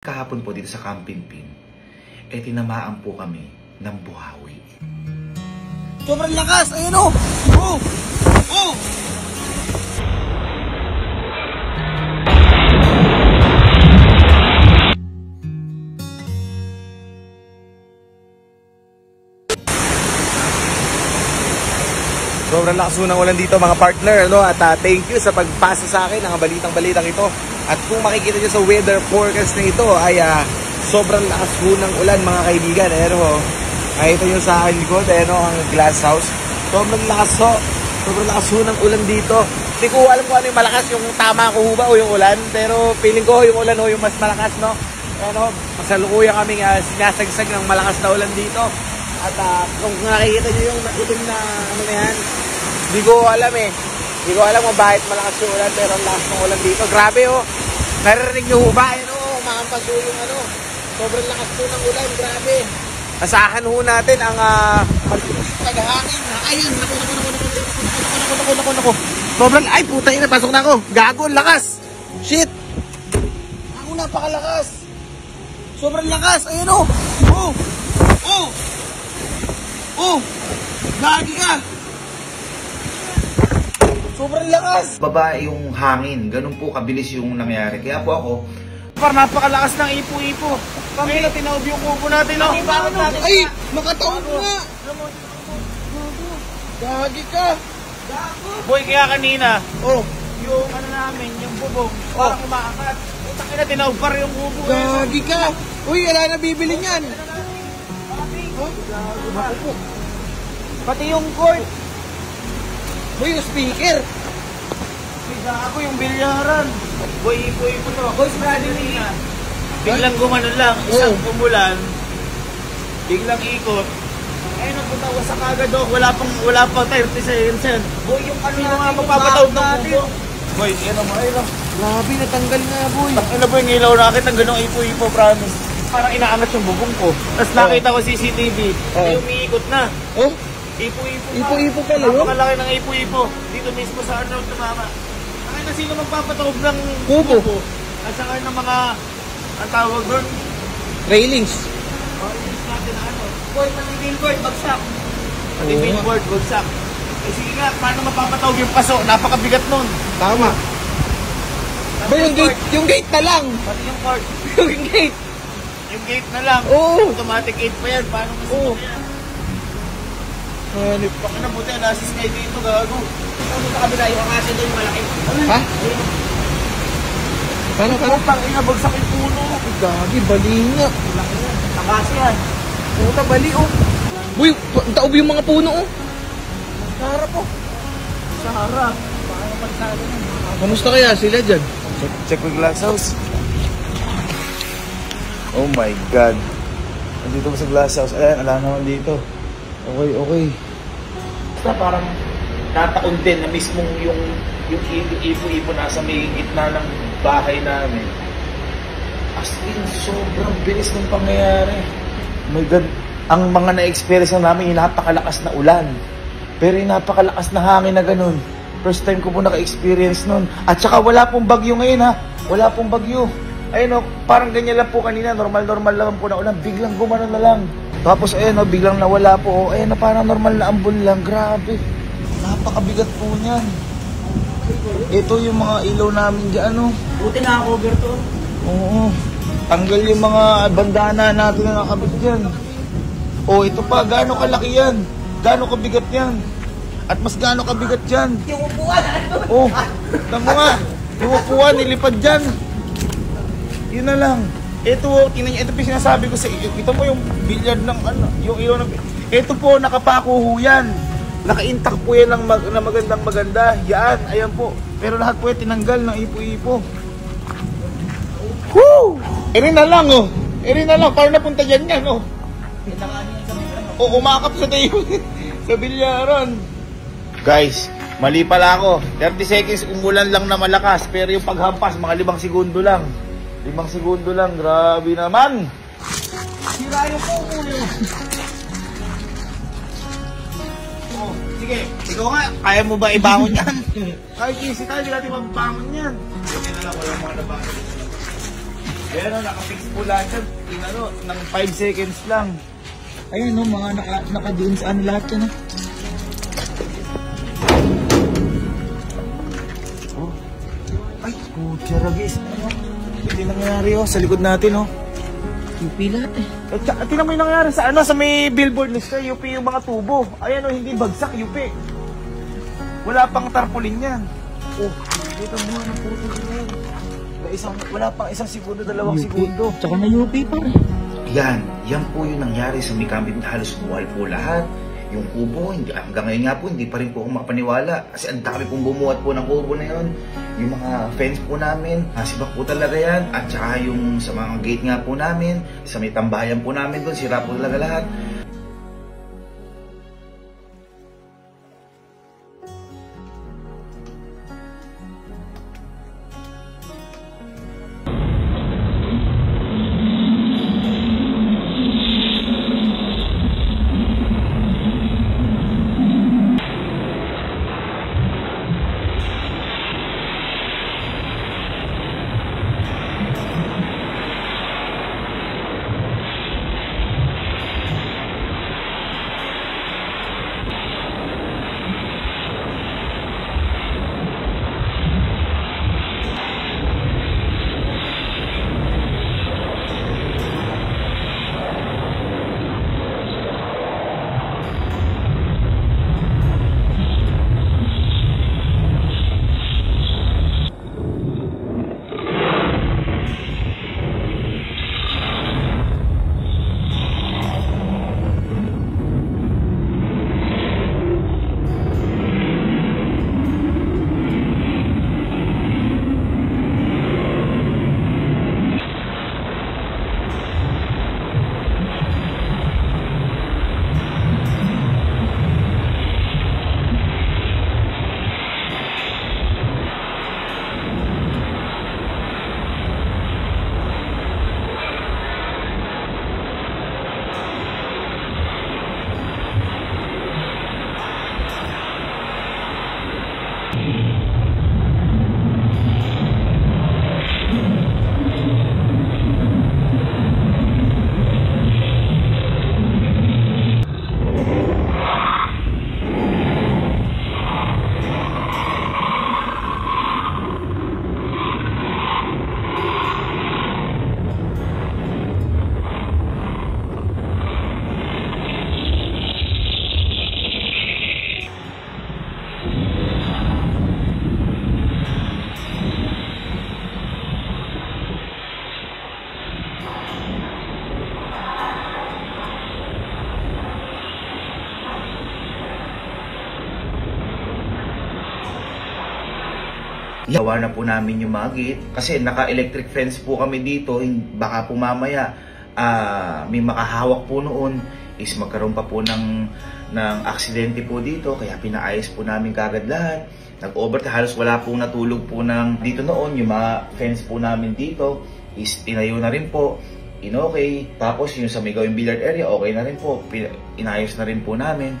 Kahapon po dito sa Campimpin, tinamaan po kami ng buhawi. Sobrang lakas! Ayun o! Oh! Oh! Sobrang lakas ng ulan dito mga partner, no? At thank you sa pagpasa sa akin ng balitang-balitang ito. At kung makikita nyo sa weather forecast na ito ay sobrang lakas ng ulan mga kaibigan. Ayan o, nakita nyo sa akin likod, ayan o, ang glass house. Sobrang lakas ho. Sobrang lakas ng ulan dito. Hindi ko alam kung ano yung malakas, yung tama ko ba o yung ulan. Pero feeling ko yung ulan o yung mas malakas, no? Ayan o, masalukuyan kaming sinasagsag ng malakas na ulan dito. At kung nakikita nyo yung itim na ano na yan, hindi ko alam eh. Hindi ko alam kung bakit malakas yung ulan, pero ang lakas ng ulan dito. Grabe oh. Naririnig nyo ba? Ayun oh, umakampas ho yung ano. Sobrang lakas po ng ulan, grabe. Asahan ho natin ang paghangin. Ayun, naku. Sobrang, ay puta yun, pasok na ako. Gago, lakas. Shit. Ako napakalakas. Sobrang lakas, ayun oh. Oh. Oh. Oh. Gagi ka. Sobrang lakas. Babae yung hangin, ganun po kabilis yung nangyari. Kaya po ako, napakalakas ng ipo-ipo. Kami na tinaob yung kubo natin. Ay, makataob nga. Gagi ka. Boy, kaya kanina, yung ano namin, yung bubong, parang umaakat. Utang na tinaob pa rin yung kubo. Gagi ka. Uy, wala na bibili niyan. Pati yung cord. Uy, yung speaker. Ako yung bilyaran. Boy, ipo-ipo to. Boy, Bradley. Biglang gumanon lang, isang umulan. Biglang ikot. Ayun, napunta ko sa kagad oh. Wala pang 30 seconds yan. Boy, yung ano nga magpapatawag ng kubo. Boy, ano mo, ayun lang. Grabe, natanggal nga, boy. Ano ba yung ilaw nakit? Ang ganong ipo-ipo, promise. Parang inaangat yung bubong ko. Tapos nakita ko CCTV. Ay, umiikot na. Oh? Ipo-ipo pa. Ipo-ipo pala yun? Napakalaki ng ipo-ipo. Dito mismo sa Arnold tumama. Nakita na sino magpapatawag ng kubo. At saka ng mga, ang tawag doon? Railings. Railings natin na ano. Boy, pati billboard, bagsak. Pati billboard, bagsak. Eh sige nga, paano mapapatawag yung paso? Napakabigat nun. Tama. Ba yung gate na lang. Pati yung cord. Yung gate. Yung gate na lang. Automatic gate pa yan. Paano masama yan? Hanip pa ka na, buti na-assist kayo dito, gago. Ano sa kabila, yung kasi doon yung malaki. Ha? Paano? Putang ina, bagsak yung puno. Gagi, bali nga. Malaki yan, nakasi yan. Puta, bali oh. Uy, taob yung mga puno oh. Sa harap oh. Sa harap. Paano pansado na? Kamusta kaya sila dyan? Check with glass house. Oh my God. Nandito ba sa glass house? Ayan, ala naman dito. Okay. Basta parang tataon din na mismong yung ipo-ipo nasa may gitna ng bahay namin. As in, sobrang bilis ng pangyayari. My God, ang mga na-experience namin, yung napakalakas na ulan. Pero yung napakalakas na hangin na ganun. First time ko po naka-experience nun. At saka wala pong bagyo ngayon ha. Wala pong bagyo. Ayun o, parang ganyan lang po kanina. Normal lang po na ulan. Biglang gumanon na lang. Tapos ayun o, biglang nawala po. Ayun o, parang normal na ambon lang. Grabe. Napakabigat po niyan. Ito yung mga ilaw namin dyan o. Buti naka-cover to. Oo. Tanggal yung mga bandana natin na nakabit dyan. O, ito pa. Gaano kalaki yan? Gaano kabigat yan? At mas gaano kabigat dyan? Yung upuan. O, tamo nga. Yung upuan, nilipad dyan. Yun na lang. Ito, tingnan niyo, ito po sinasabi ko sa iyo. Ito po yung billiard ng ano, yung ilaw ng... Ito po, nakapako ho yan. Naka-intact po yan ng maganda. Yan, ayan po. Pero lahat po yan tinanggal ng ipo-ipo. Woo! Eri na lang, oh. Eri na lang, parang napunta dyan yan, oh. O, umakap sa tayo sa bilyaran. Guys, mali pala ako. 30 seconds, umulan lang na malakas. Pero yung paghampas, mga 5 segundo lang. 5 segundo lang, grabe naman. Sira yung puno. Oh, sige, ikaw nga, kaya mo ba ibangon yan? Kahit easy tayo, hindi natin mabangon yan. Hindi na lang, walang mga nabangon. Pero nakafix po lahat yan. Ng 5 seconds lang. Ayun no, mga naka-diin sa ano lahat yan. Oh. Ay, kutya ragis. Hindi nangyayari sa likod natin UP lahat eh. At tingnan mo yung nangyayari sa sa may billboard list UP yung mga tubo. Ayan hindi bagsak UP. Wala pang tarpaulin yan. Oh, dito mo na puto din. Wala pang isang segundo, 2 segundo. Tsaka na UP pa rin. Yan po yung nangyari sa Mikambit. Halos buwal po lahat. Yung kubo, hanggang ngayon nga po, hindi pa rin po ako makapaniwala. Kasi ang dami pong bumuhat po ng kubo na yun. Yung mga fence po namin, sibak po talaga yan. At saka yung sa mga gate nga po namin, sa may tambayan po namin doon, sira po talaga lahat. Gawa na po namin yung mga gate kasi naka-electric fence po kami dito. Baka po mamaya may makahawak po noon is magkaroon pa po ng aksidente po dito. Kaya pinaayos po namin kagad lahat. Nag-overtime, halos wala pong natulog po dito noon. Yung mga fence po namin dito is tinayo na rin po. Okay. Tapos yung sa may gawing billiard area, okay na rin po. Inayos na rin po namin.